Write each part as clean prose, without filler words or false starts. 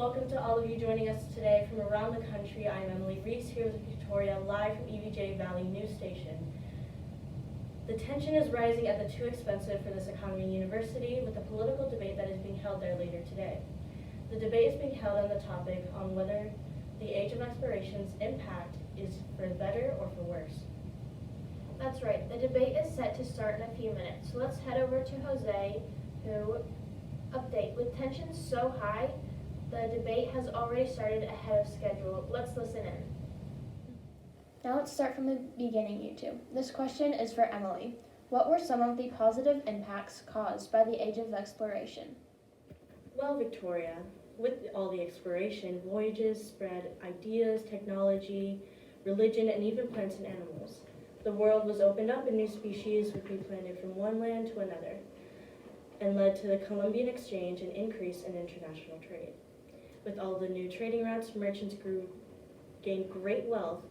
welcome to all of you joining us today from around the country. I'm Emily Reese here with Victoria, live from EVJ Valley News Station. The tension is rising at the Too Expensive for This Economy University with the political debate that is being held there later today. The debate is being held on the topic on whether the age of exploration's impact is for better or for worse. That's right. The debate is set to start in a few minutes. So let's head over to Jose, who update. With tensions so high, the debate has already started ahead of schedule. Let's listen in. Now let's start from the beginning, you two. This question is for Emily. What were some of the positive impacts caused by the age of exploration? Well, Victoria, with all the exploration, voyages spread ideas, technology, religion, and even plants and animals. The world was opened up and new species would be planted from one land to another, and led to the Columbian Exchange and increase in international trade. With all the new trading routes, merchants gained great wealth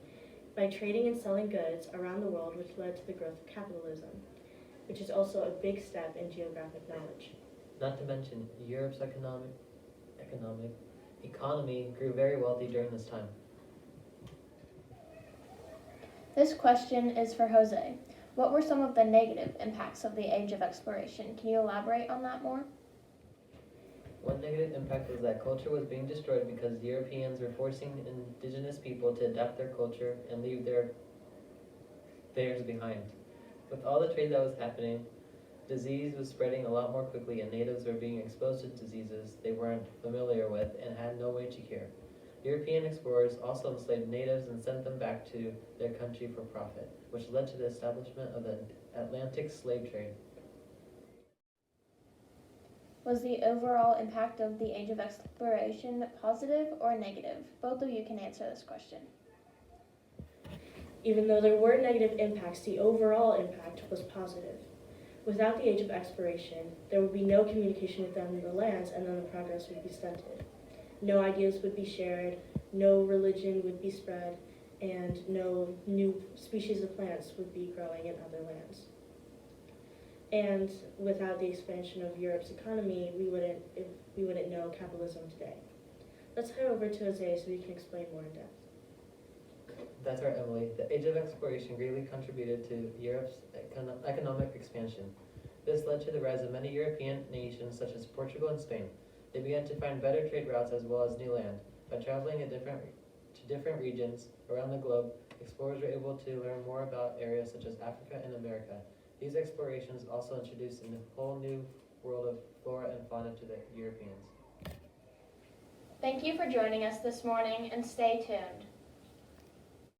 by trading and selling goods around the world, which led to the growth of capitalism, which is also a big step in geographic knowledge. Not to mention, Europe's economy grew very wealthy during this time. This question is for Jose. What were some of the negative impacts of the age of exploration? Can you elaborate on that more? One negative impact was that culture was being destroyed because Europeans were forcing indigenous people to adapt their culture and leave theirs behind. With all the trade that was happening, disease was spreading a lot more quickly and natives were being exposed to diseases they weren't familiar with and had no way to cure. European explorers also enslaved natives and sent them back to their country for profit, which led to the establishment of the Atlantic slave trade. Was the overall impact of the age of exploration positive or negative? Both of you can answer this question. Even though there were negative impacts, the overall impact was positive. Without the age of exploration, there would be no communication within the lands, and then the progress would be stunted. No ideas would be shared, no religion would be spread, and no new species of plants would be growing in other lands. And without the expansion of Europe's economy, we wouldn't know capitalism today. Let's head over to Jose so we can explain more in depth. That's right, Emily. The age of exploration greatly contributed to Europe's economic expansion. This led to the rise of many European nations such as Portugal and Spain. They began to find better trade routes as well as new land. By traveling to different regions around the globe, explorers were able to learn more about areas such as Africa and America. These explorations also introduced a whole new world of flora and fauna to the Europeans. Thank you for joining us this morning, and stay tuned.